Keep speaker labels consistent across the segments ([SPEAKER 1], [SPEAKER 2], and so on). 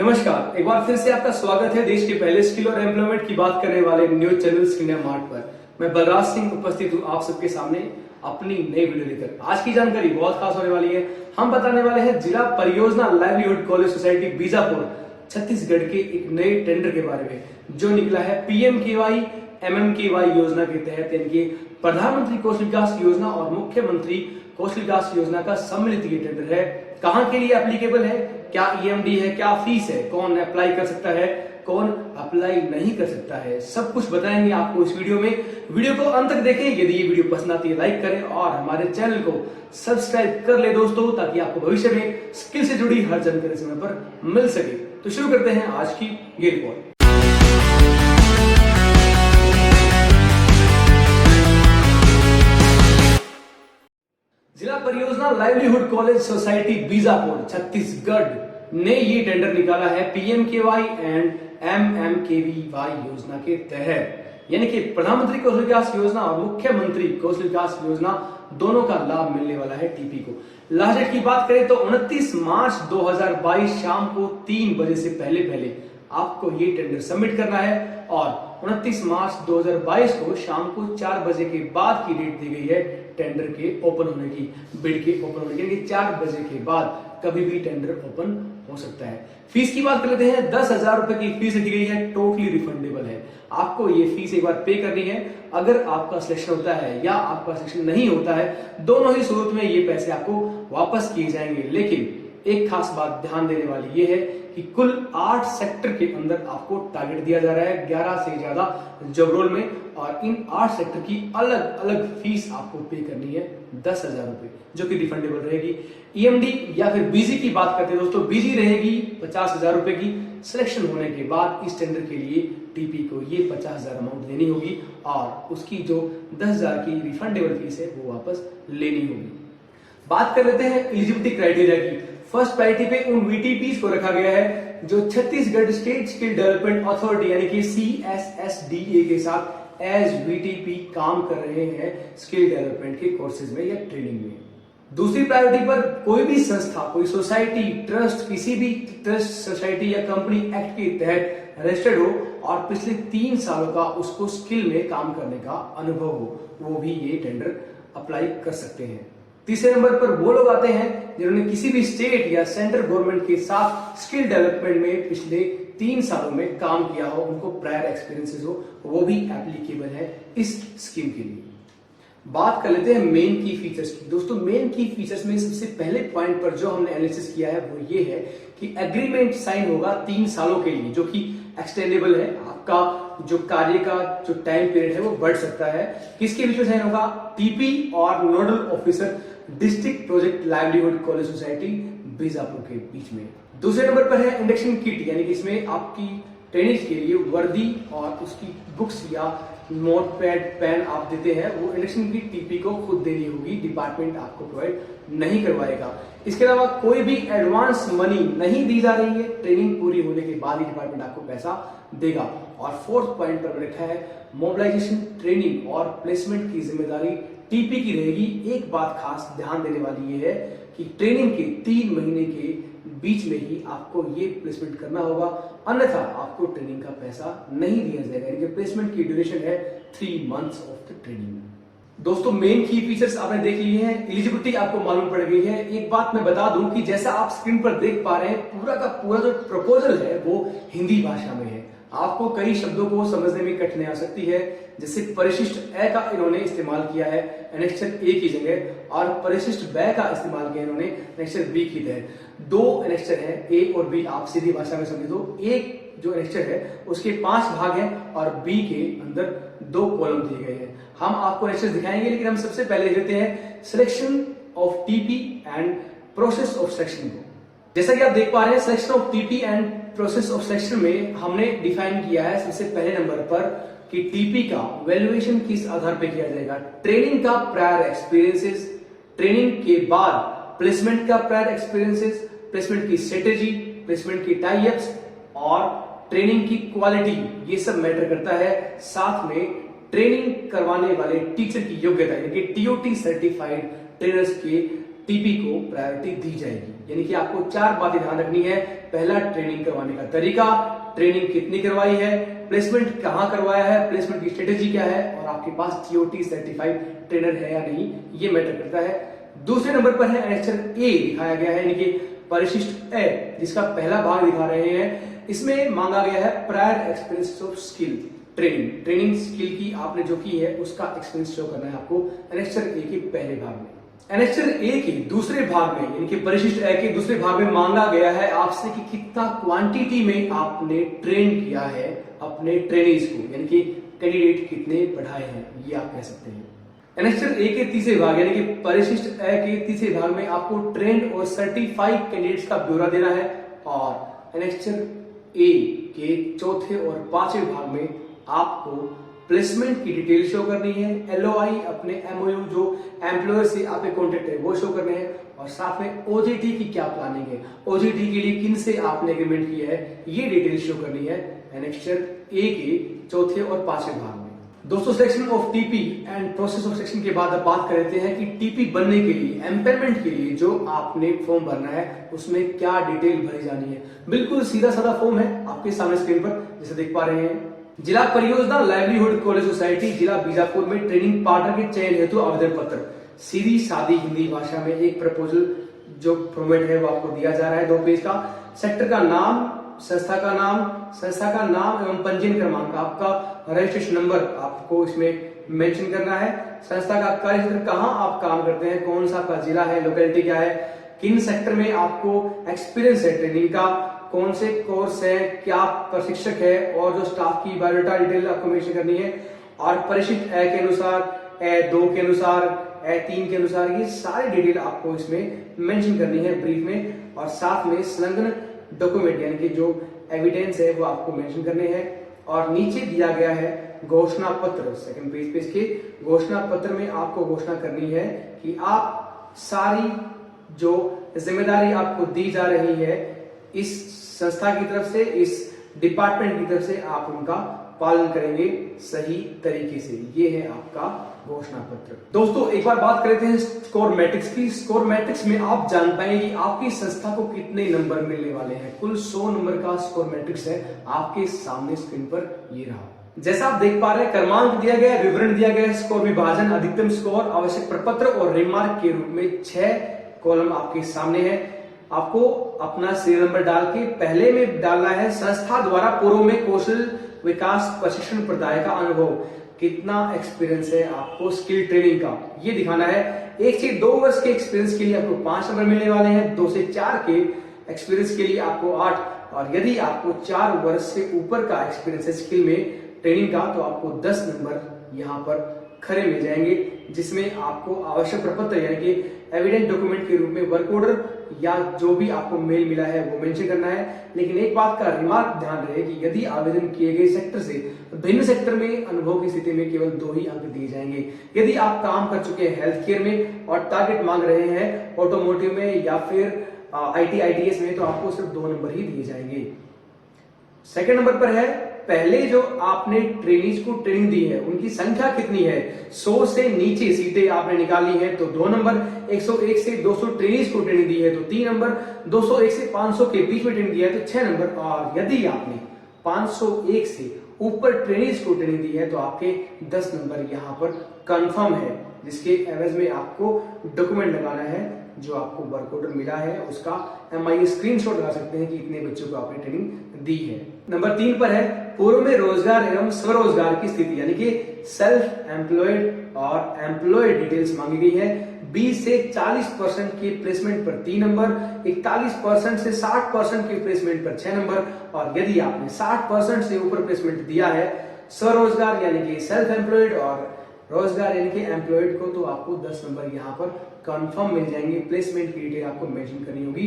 [SPEAKER 1] नमस्कार, एक बार फिर से आपका स्वागत है देश के पहले स्किल और एम्प्लॉयमेंट की बात करने वाले news channel skill India mart पर। मैं बलराज सिंह उपस्थित हूँ आप सबके सामने अपनी नई वीडियो लेकर। आज की जानकारी बहुत खास होने वाली है। हम बताने वाले हैं जिला परियोजना livelihood college society Bijapur Chhattisgarh के एक नए टेंडर के बारे में जो निकला है PMKY MMKY योजना के तहत, यानी कि प्रधानमंत्री कौशल विकास योजना और मुख्यमंत्री कौशल विकास योजना का सम्मिलित ये टेंडर है। कहां के लिए एप्लीकेबल है, क्या EMD है, क्या फीस है, कौन अप्लाई कर सकता है, कौन अप्लाई नहीं कर सकता है, सब कुछ बताएंगे आपको इस वीडियो में। वीडियो को अंत तक देखें। यदि ये वीडियो पसंद आती है लाइक करें और हमारे चैनल को सब्सक्राइब कर ले दोस्तों, ताकि आपको भविष्य में स्किल से जुड़ी हर जानकारी समय पर मिल सके। तो शुरू करते हैं आज की ये रिपोर्ट। जिला परियोजना livelihood college society Bijapur Chhattisgarh ने ये टेंडर निकाला है PMKY एंड MMKY योजना के तहत, यानी कि प्रधानमंत्री कौशल विकास योजना और मुख्यमंत्री कौशल विकास योजना दोनों का लाभ मिलने वाला है TP को। लास्ट डेट की बात करें तो 29 मार्च 2022 शाम को 3 बजे से पहले आपको ये टेंडर सबमिट करना है और 29 मार्च 2022 को शाम को 4 बजे के बाद की डेट दी गई है टेंडर के ओपन होने की, बिड के ओपन होने की, यानी 4 बजे के बाद कभी भी टेंडर ओपन हो सकता है। फीस की बात कर लेते हैं। 10,000 रुपए की फीस रखी गई है, टोटली रिफंडेबल है। आपको ये फीस एक बार पे करनी है। अगर आपका सिलेक्शन होता है या आपका सिलेक्शन नहीं होता है, दोनों ही सूरत में ये पैसे आपको वापस किए जाएंगे। लेकिन एक खास बात ध्यान देने वाली ये है कि कुल 8 सेक्टर के अंदर आपको टारगेट दिया जा रहा है, 11 से ज्यादा जॉब रोल में, और इन 8 सेक्टर की अलग अलग फीस आपको पे करनी है 10,000 रुपए, जो कि रिफंडेबल रहेगी। EMD या फिर BG की बात करते हैं दोस्तों, BG रहेगी 50,000 रुपए की। सिलेक्शन होने के बाद इस टेंडर के लिए TP को ये 50,000 अमाउंट देनी होगी और उसकी जो 10,000 की रिफंडेबल फीस है वो वापस लेनी होगी। बात कर लेते हैं एलिजिबिलिटी क्राइटेरिया की। फर्स्ट प्रायोरिटी पे उन VTPs को रखा गया है जो Chhattisgarh state skill development authority यानी कि CSSDA के साथ एज VTP काम कर रहे हैं स्किल डेवलपमेंट के कोर्सेज में या ट्रेनिंग में। दूसरी प्रायोरिटी पर कोई भी संस्था, कोई सोसाइटी, ट्रस्ट, किसी भी ट्रस्ट, सोसाइटी या कंपनी एक्ट के तहत रजिस्टर्ड हो और पिछले 3 सालों का उसको स्किल में काम करने का अनुभव हो, वो भी ये टेंडर अप्लाई कर सकते हैं। तीसरे नंबर पर वो लोग आते हैं जिन्होंने किसी भी स्टेट या सेंट्रल गवर्नमेंट के साथ स्किल डेवलपमेंट में पिछले 3 सालों में काम किया हो, उनको प्रायर एक्सपीरियंसेस हो, वो भी एप्लीकेबल है इस स्कीम के लिए। बात कर लेते हैं मेन की फीचर्स की। दोस्तों, मेन की फीचर्स में सबसे पहले पॉइंट पर जो हमने एनालिसिस किया है वो ये है कि एग्रीमेंट साइन होगा 3 सालों के लिए, जो कि एक्सटेंडेबल है। आपका जो कार्य का जो टाइम पीरियड है वो बढ़ सकता है। किसके बीच में साइन होगा? TP और nodal officer district project livelihood college society Bijapur के बीच में। दूसरे नंबर पर है इंडक्शन किट, यानी कि इसमें आपकी ट्रेनिंग के लिए वर्दी और उसकी बुक्स या नोट पैड, पेन आप देते हैं, वो इंडक्शन किट TP को खुद देनी होगी, डिपार्टमेंट आपको प्रोवाइड नहीं करवाएगा। इसके अलावा कोई भी एडवांस मनी नहीं दी जा रही है, ट्रेनिंग पूरी होने के बाद ही डिपार्टमेंट आपको पैसा देगा। और फोर्थ पॉइंट पर रखा है मोबिलाइजेशन, ट्रेनिंग और प्लेसमेंट की जिम्मेदारी TP की रहेगी। एक बात खास ध्यान देने वाली ये है कि ट्रेनिंग के 3 महीने के बीच में ही आपको ये प्लेसमेंट करना होगा, अन्यथा आपको ट्रेनिंग का पैसा नहीं दिया जाएगा। यानी कि प्लेसमेंट की ड्यूरेशन है 3 मंथ्स ऑफ द ट्रेनिंग। दोस्तों, मेन की फीचर्स आपने देख लिए हैं, एलिजिबिलिटी आपको मालूम पड़ गई है। एक बात मैं बता दूं कि जैसा आप स्क्रीन पर देख पा रहे हैं, पूरा का पूरा जो प्रपोजल है वो हिंदी भाषा में है। आपको कई शब्दों को समझने में कठिनाई आ सकती है, जैसे परिशिष्ट ए का इन्होंने इस्तेमाल किया है एनेक्सर ए की जगह, और परिशिष्ट ब का इस्तेमाल किया इन्होंने एनेक्सर बी की जगह। 2 एनेक्सर है A और B, आप सीधी भाषा में समझे तो एक जो एनेक्सर है उसके 5 भाग हैं और B के अंदर 2 कॉलम दिए गए हैं। हम आपको एनेक्सर दिखाएंगे, लेकिन हम सबसे पहले लेते हैं selection of TP and process of selection को। जैसा कि आप देख पा रहे हैं, selection of TP and process of selection में हमने डिफाइन किया है सबसे पहले नंबर पर कि TP का वैल्यूएशन किस आधार पर किया जाएगा। ट्रेनिंग का प्रायर एक्सपीरियंसेस, ट्रेनिंग के बाद प्लेसमेंट का प्रायर एक्सपीरियंसेस, प्लेसमेंट की स्ट्रेटेजी, प्लेसमेंट की टाई अप्स और ट्रेनिंग की क्वालिटी, ये सब मैटर करता है। साथ में ट्रेनिंग करवाने वाले टीचर की योग्यता, यानी कि TOT सर्टिफाइड ट्रेनर्स के टीपी को प्रायोरिटी दी जाएगी। यानी कि आपको 4 बातें ध्यान रखनी है। पहला, ट्रेनिंग करवाने का तरीका, ट्रेनिंग कितनी करवाई है, प्लेसमेंट कहाँ करवाया है, प्लेसमेंट की स्ट्रेटेजी क्या है, और आपके पास टीओटी सर्टिफाइड ट्रेनर है या नहीं, ये मैटर करता है। दूसरे नंबर पर है एनेक्चर ए दिखाया गया है, यानी कि परिशिष्ट ए, जिसका पहला भाग दिखा रहे हैं। इसमें मांगा गया है prior experience of skill training skill की आपने जो की है उसका एक्सपीरियंस शो करना है आपको एनेक्चर ए के पहले भाग में। एनेक्चर ए के दूसरे भाग में, यानी कि परिशिष्ट ए के दूसरे भाग में मांगा गया है आपसे कि कितना क्वांटिटी में आपने ट्रेन किया है अपने ट्रेनीज को, यानी कि कैंडिडेट कितने बढ़ाए हैं, ये आप कह सकते हैं। एनेक्चर ए के तीसरे भाग यानी कि परिशिष्ट ए के तीसरे भाग में आपको ट्रेंड और सर्टिफाइड कैंडिडेट्स का ब्यौरा देना है, और एनेक्चर ए के चौथे और पांचवें भाग में आपको प्लेसमेंट की डिटेल शो करनी है, एलओआई अपने एमओयू जो एम्प्लॉयर से आपके कॉन्ट्रैक्ट है वो शो करने हैं, और साथ में ओजीटी की क्या प्लानिंग है, ओजीटी के लिए किन से आपने एग्रीमेंट किया है, ये डिटेल शो करनी है एनेक्चर ए के चौथे और पांचवें भाग में। दोस्तों, selection of TP and process of selection के बाद अब बात करते हैं कि टीपी बनने के लिए, एम्पेयरमेंट के लिए जो आपने फॉर्म भरना है उसमें क्या डिटेल भरी जानी है। बिल्कुल सीधा साधा फॉर्म है आपके सामने स्क्रीन पर जैसे देख पा रहे हैं। जिला परियोजना लाइवलीहुड कॉलेज सोसाइटी जिला बीजापुर में ट्रेनिंग पार्टनर के चयन हेतु आवेदन पत्र, सीधी सादी हिंदी भाषा में एक प्रपोजल जो फॉर्मेट है वो आपको दिया जा रहा है 2 पेज का। सेक्टर का नाम, संस्था का नाम एवं पंजीयन क्रमांक, आपका रजिस्ट्रेशन नंबर आपको इसमें मेंशन करना है, संस्था का कार्य क्षेत्र, कहाँ आप काम करते हैं, कौन सा आपका जिला है, लोकेलिटी क्या है, किन सेक्टर में आपको एक्सपीरियंस है ट्रेनिंग का, कौन से कोर्स है, क्या प्रशिक्षक है, और जो स्टाफ की बायोडाटा डिटेल आपको मेंशन करनी है, और परिशिष्ट ए के अनुसार, ए2 के अनुसार, ए3 के अनुसार, ये सारी डिटेल आपको इसमें मेंशन करनी है ब्रीफ में, और साथ में संलग्न डॉक्यूमेंट यानी कि जो एविडेंस है वो आपको मेंशन करने हैं। और नीचे दिया गया है घोषणा पत्र, सेकंड पेज पे इसके घोषणा पत्र में आपको घोषणा करनी है कि आप सारी जो जिम्मेदारी आपको दी जा रही है इस संस्था की तरफ से, इस डिपार्टमेंट की तरफ से, आप उनका पालन करेंगे सही तरीके से। ये है आपका घोषणा पत्र। दोस्तों, एक बार बात करते हैं स्कोर मैट्रिक्स की। स्कोर मैट्रिक्स में आप जान पाएंगे कि आपकी संस्था को कितने नंबर मिलने वाले हैं। कुल 100 नंबर का स्कोर मैट्रिक्स है आपके सामने स्क्रीन पर, ये रहा। जैसा आप देख पा रहे हैं, क्रमांक दिया गया है, विवरण दिया गया है, स्कोर विभाजन, अधिकतम स्कोर, आवश्यक प्रपत्र और रिमार्क के रूप में 6 कॉलम आपके सामने है। आपको अपना सीरियल नंबर डाल के पहले में डालना है संस्था द्वारा पूर्व में कौशल विकास प्रशिक्षण प्रदाय का अनुभव, कितना एक्सपीरियंस है आपको स्किल ट्रेनिंग का, ये दिखाना है। 1 से 2 वर्ष के एक्सपीरियंस के लिए आपको 5 नंबर मिलने वाले हैं, 2 से 4 के एक्सपीरियंस के लिए आपको 8, और यदि आपको 4 वर्ष से ऊपर का एक्सपीरियंस है स्किल में ट्रेनिंग का तो आपको 10 नंबर यहाँ पर खरे मिल जाएंगे, जिसमें आपको आवश्यक प्रपत्र यानी कि एविडेंट डॉक्यूमेंट के रूप में वर्क ऑर्डर या जो भी आपको मेल मिला है वो मेंशन करना है। लेकिन एक बात का रिमार्क ध्यान रहे कि यदि आवेदन किए गए सेक्टर से भिन्न सेक्टर में अनुभव की स्थिति में केवल 2 ही अंक दिए जाएंगे। यदि आप काम कर चुके हैं हेल्थ केयर में और टारगेट मांग रहे हैं ऑटोमोटिव में या फिर IT ITS में, तो आपको सिर्फ 2 नंबर ही दिए जाएंगे। सेकंड नंबर पर है, पहले जो आपने ट्रेनीज को ट्रेनिंग दी है उनकी संख्या कितनी है। 100 से नीचे सीटें आपने निकाली है तो 2 नंबर, 101 से 200 ट्रेनीज को ट्रेनिंग दी है तो 3 नंबर, 201 से 500 के बीच में ट्रेनिंग दिया है तो 6 नंबर, और यदि आपने 501 से ऊपर ट्रेनीज को ट्रेनिंग दी है तो आपके 10 नंबर यहाँ पर कंफर्म है, जिसके एवज में आपको डॉक्यूमेंट लगाना है। जो आपको वर्क ऑर्डर मिला है उसका MIA स्क्रीनशॉट लगा सकते हैं कि इतने बच्चों को आपने ट्रेनिंग दी है। नंबर 3 पर है, पूर्व में रोजगार एवं स्वरोजगार की स्थिति यानी कि सेल्फ एम्प्लॉयड और एम्प्लॉयड डिटेल्स मांगी गई है। 20 से 40% के प्लेसमेंट पर 3 नंबर, 41% से 60% के प्लेसमेंट पर 6 नंबर, और यदि आपने 60% से ऊपर प्लेसमेंट दिया है स्वरोजगार यानी कि सेल्फ एम्प्लॉयड और रोजगार यानी कि एम्प्लॉयड को, तो आपको 10 नंबर यहाँ पर कंफर्म मिल जाएंगे। प्लेसमेंट की डिटेल आपको मेंशन करनी होगी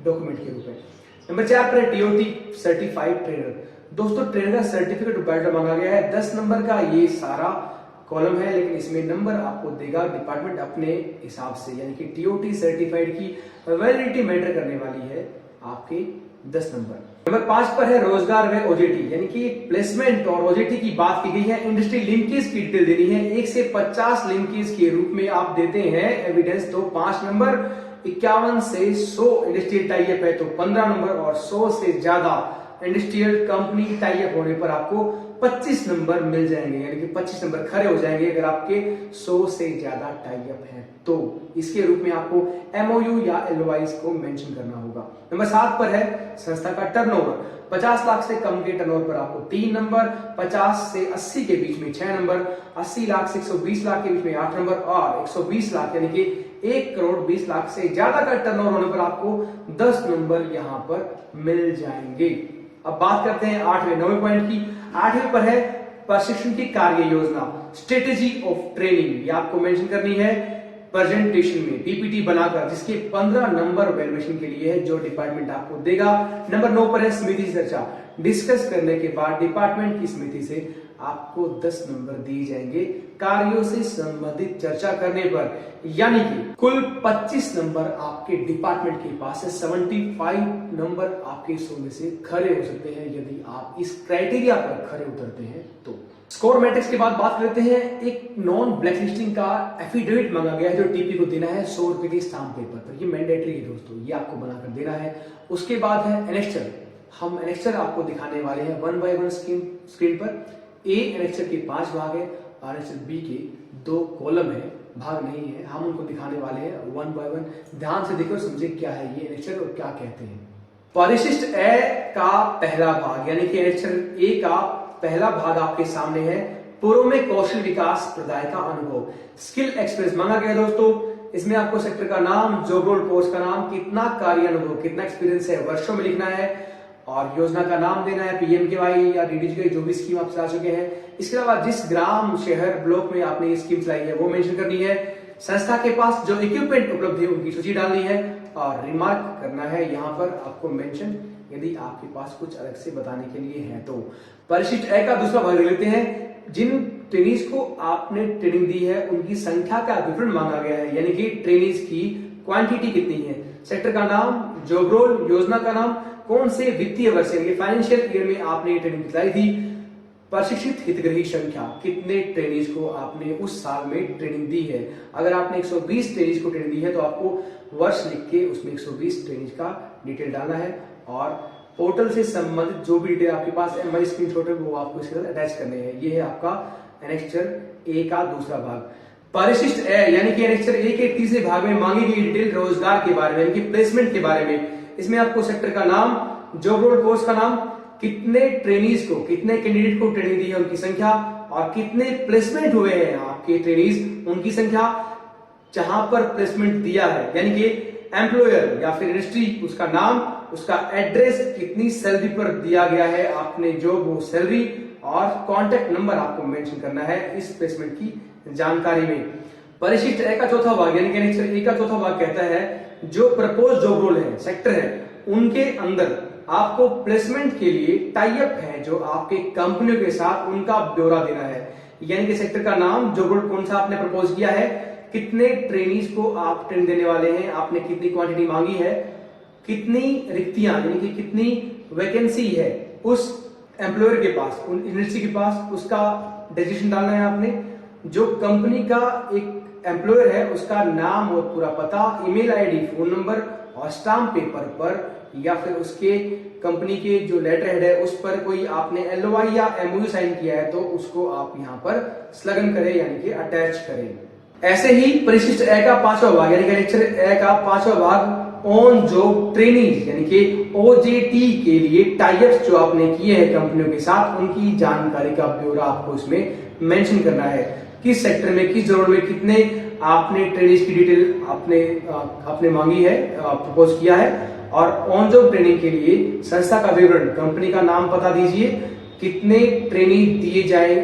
[SPEAKER 1] डॉक्यूमेंट के रूप में। नंबर 4 पर TOT सर्टिफाइड ट्रेनर। दोस्तों, ट्रेनर का सर्टिफिकेट बायोडाटा मांगा गया है 10 नंबर का, ये सारा कॉलम है, लेकिन इसमें नंबर आपको देगा डिपार्टमेंट अपने हिसाब से, यानी कि TOT सर्टिफाइड की वैलिडिटी मैटर करने वाली है आपके 10 नंबर। नंबर 5 पर है रोजगार व OJT यानी कि प्लेसमेंट और OJT की बात की गई है। इंडस्ट्री लिंकेज की डिटेल देनी है, 1 से 50 लिंकेज के रूप में आप देते हैं एविडेंस तो 5 नंबर, 51 से 100 इंडस्ट्रियल टाइप है तो 15 नंबर, और 100 से ज्यादा इंडस्ट्रियल कंपनी टाइप होने पर आपको 25 नंबर मिल जाएंगे, यानी कि 25 नंबर खड़े हो जाएंगे अगर आपके 100 से ज्यादा टाइप हैं तो। इसके रूप में आपको एमओयू या एलओआईस को मेंशन करना होगा। नंबर 7 पर है संस्था का टर्नओवर। 50 लाख से कम के टर्नओवर पर आपको 3 नंबर, 50 से 80 के बीच में 6 नंबर, 80 लाख से 120 लाख के बीच में 8 नंबर, और 120 लाख यानी कि 1 करोड़ 20 लाख से ज्यादा का टर्नओवर होने पर आपको 10 नंबर यहां पर मिल जाएंगे। अब बात करते हैं 9वें पॉइंट की। 8वें पर है प्रशिक्षण की कार्य योजना, स्ट्रेटेजी ऑफ ट्रेनिंग। ये आपको मेंशन करनी है प्रेजेंटेशन में पीपीटी बनाकर, जिसके 15 नंबर वैल्यूएशन के लिए है जो डिपार्टमेंट आपको देगा। नंबर 9 पर है समिति चर्चा। डिस्कस करने के बाद डिपार्टमेंट की समिति से आपको 10 नंबर दिए जाएंगे कार्यों से संबंधित चर्चा करने पर, यानी कि कुल 25 नंबर आपके डिपार्टमेंट के पास है। 75 नंबर आपके 100 में से खरे हो सकते हैं यदि आप इस क्राइटेरिया पर खरे उतरते हैं तो। स्कोर मैट्रिक्स के बाद बात करते हैं एक नॉन ब्लैकलिस्टिंग का एफिडेविट मांगा गया है जो टीपी को देना है 100 रुपए के स्टाम्प पेपर पर। ये मैंडेटरी है दोस्तों, ये आपको बनाकर देना है। उसके बाद है एनेक्स्चर। हम एनेक्स्चर आपको दिखाने वाले हैं 1 बाय 1 स्क्रीन पर। ए एनेक्स्चर के 5 भाग है और एनेक्स्चर बी के 2 कॉलम है, भाग नहीं है। हम उनको दिखाने वाले हैं 1 बाय 1। ध्यान से देखो, समझे क्या है ये एनेक्स्चर और क्या कहते हैं। परिशिष्ट ए का पहला भाग यानी कि एनेक्स्चर ए का पहला भाग आपके सामने है। पूर्व में कौशल विकास प्रदाय का अनुभव, स्किल एक्सपीरियंस मांगा गया दोस्तों। इसमें आपको सेक्टर का नाम, जॉब रोल, कोर्स का नाम, कितना कार्य अनुभव, कितना एक्सपीरियंस है वर्षों में लिखना है, और योजना का नाम देना है, पीएमकेवाई या डीडीजी जो भी स्कीम आप चला चुके हैं। इसके अलावा जिस ग्राम, शहर, ब्लॉक में आपने ये स्कीम चलाई है वो मेंशन करनी है। संस्था के पास जो इक्विपमेंट उपलब्ध है उनकी सूची डालनी है, और रिमार्क करना है यहाँ पर आपको मेंशन, यदि आपके पास कुछ अलग से बताने के लिए है तो। परिशिष्ट ए का दूसरा भाग लेते हैं। जिन ट्रेनीज को आपने ट्रेनिंग दी है उनकी संख्या का विवरण मांगा गया है, यानी कि ट्रेनीज की क्वांटिटी कितनी है। सेक्टर का नाम, जॉब रोल, योजना का नाम, कौन से वित्तीय वर्ष यानी फाइनेंशियल ईयर में आपने ये ट्रेनिंग चलाई थी। प्रशिक्षित हितग्राही संख्या, कितने ट्रेनीज को आपने उस साल में ट्रेनिंग दी है। अगर आपने 120 ट्रेनीज को ट्रेनिंग दी है तो आपको वर्ष लिख के उसमें 120 ट्रेनीज का डिटेल डालना है, और पोर्टल से संबंधित जो भी डिटेल आपके पास है, स्क्रीनशॉट है, वो आपको इसके साथ अटैच करने हैं। ये है आपका एनेक्स्चर ए का दूसरा भाग। परिशिष्ट ए यानी कि एनेक्स्चर ए के तीसरे भाग में मांगी गई डिटेल रोजगार के बारे में, यानी कि प्लेसमेंट के बारे में। इसमें आपको सेक्टर का नाम, जॉब रोल, कोर्स का नाम, कितने ट्रेनीज को, कितने कैंडिडेट को ट्रेनिंग दी है उनकी संख्या, और कितने प्लेसमेंट हुए हैं आपके ट्रेनीज उनकी संख्या, जहां पर प्लेसमेंट दिया है यानी कि एम्प्लॉयर या फिर इंडस्ट्री, उसका नाम, उसका एड्रेस, कितनी सैलरी पर दिया गया है आपने जो वो सैलरी, और कॉन्टेक्ट नंबर आपको मेंशन करना है इस प्लेसमेंट की जानकारी में। परिशिष्ट ए का चौथा भाग यानी कि एनेक्स्चर ए का चौथा भाग कहता है जो प्रपोज जॉब रोल है, सेक्टर है, उनके अंदर आपको प्लेसमेंट के लिए टाई अप है जो आपके कंपनियों के साथ, उनका ब्यौरा देना है। यानी कि सेक्टर का नाम, जॉब रोल कौन सा आपने प्रपोज किया है, कितने ट्रेनीज को आप ट्रेनिंग देने वाले हैं, आपने कितनी क्वांटिटी मांगी है, कितनी रिक्तियां यानी कि कितनी वैकेंसी है उस एम्प्लॉयर के पास, उन इंडस्ट्री के पास, उसका डेजिग्नेशन डालना है आपने। जो कंपनी का एक एम्प्लॉयर है उसका नाम और पूरा पता, ईमेल आईडी, फोन नंबर, और स्टाम्प पेपर पर या फिर उसके कंपनी के जो लेटर हेड है उस पर कोई आपने एलओआई या एमओयू साइन किया है तो उसको आप यहाँ पर स्लगन करें यानी कि अटैच करें। ऐसे ही परिशिष्ट ए का 5वां भाग यानी कि एनेक्स्चर ए का 5वां भाग ऑन जॉब ट्रेनिंग यानी कि ओजेटी के लिए टाइप्स जो आपने किए हैं कंपनियों के साथ, उनकी जानकारी का ब्यौरा आपको इसमें मेंशन करना है। किस सेक्टर में, किस जोन में कितने आपने ट्रेनिंग की डिटेल आपने मांगी है, प्रपोज किया है, और ऑन जॉब ट्रेनिंग के लिए संस्था का विवरण, कंपनी का नाम पता दीजिए, कितने ट्रेनिंग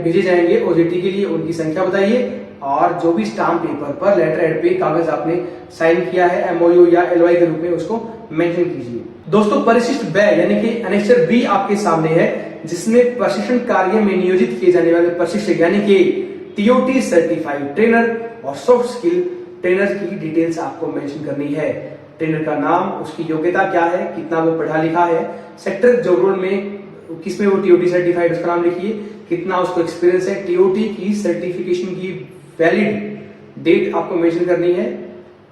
[SPEAKER 1] भेजे जाएंगे ओजेटी के लिए, उनकी संख्या बताइए, और जो भी स्टाम्प पेपर पर, लेटर हेड पे कागज आपने साइन किया है एमओयू या एलओआई के रूप में, उसको मेंशन कीजिए। दोस्तों परिशिष्ट बे यानी कि एनेक्स्चर बी आपके सामने है, जिसमें प्रशिक्षण कार्य में नियोजित किए जाने वाले प्रशिक्षक यानी कि टीओटी सर्टिफाइड ट्रेनर और सॉफ्ट स्किल ट्रेनर की डिटेल्स आपको मेंशन करनी है। ट्रेनर का नाम, उसकी योग्यता क्या है, कितना वो पढ़ा लिखा है, सेक्टर जॉब रोल में किसमें वो टीओटी सर्टिफाइड उसका नाम लिखिए, कितना उसको एक्सपीरियंस है, टीओटी की सर्टिफिकेशन की वैलिड डेट आपको मेंशन करनी है,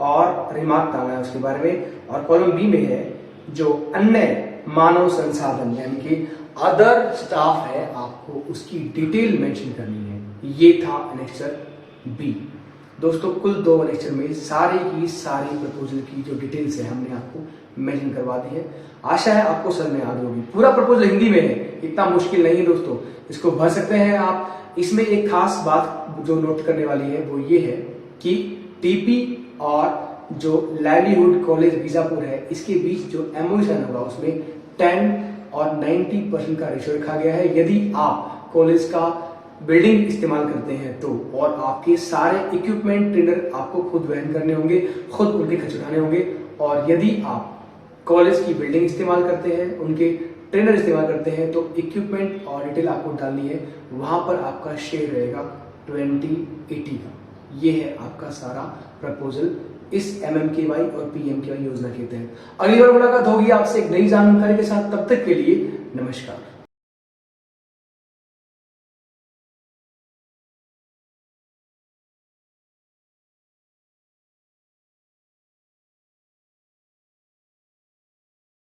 [SPEAKER 1] और रिमार्क डालना है उसके बारे में। और कॉलम बी में है जो अन्य मानव संसाधन यानी कि अदर स्टाफ है, आपको उसकी डिटेल मेंशन करनी है। ये था एनेक्सर बी। दोस्तों कुल 2 एनेक्सर में सारी की सारी प्रपोजल की जो डिटेल्स है हमने आपको मेंशन करवा दी है। आशा है आपको समझ में आ गई होगी। पूरा प्रपोजल हिंदी में है, इतना मुश्किल नहीं है दोस्तों, इसको भर सकते हैं आप। इसमें एक खास बात जो नोट करने वाली है वो ये है कि टीपी और जो लाइवलीहुड कॉलेज बीजापुर है इसके बीच जो एमओयू साइन होगा उसमें 10 और 90% का रेशियो रखा गया है। यदि आप कॉलेज का बिल्डिंग इस्तेमाल करते हैं तो, और आपके सारे इक्विपमेंट ट्रेनर आपको खुद वहन करने होंगे, खुद उनके खर्च उठाने होंगे। और यदि आप कॉलेज की बिल्डिंग इस्तेमाल करते हैं, उनके ट्रेनर इस्तेमाल करते हैं तो इक्विपमेंट और डिटेल आपको डालनी है। वहां पर आपका शेयर रहेगा 20/80 का। ये है आपका सारा प्रपोजल इस MMKY और PMKY योजना के तहत। अगली बार मुलाकात होगी आपसे एक नई जानकारी के साथ, तब तक के लिए नमस्कार।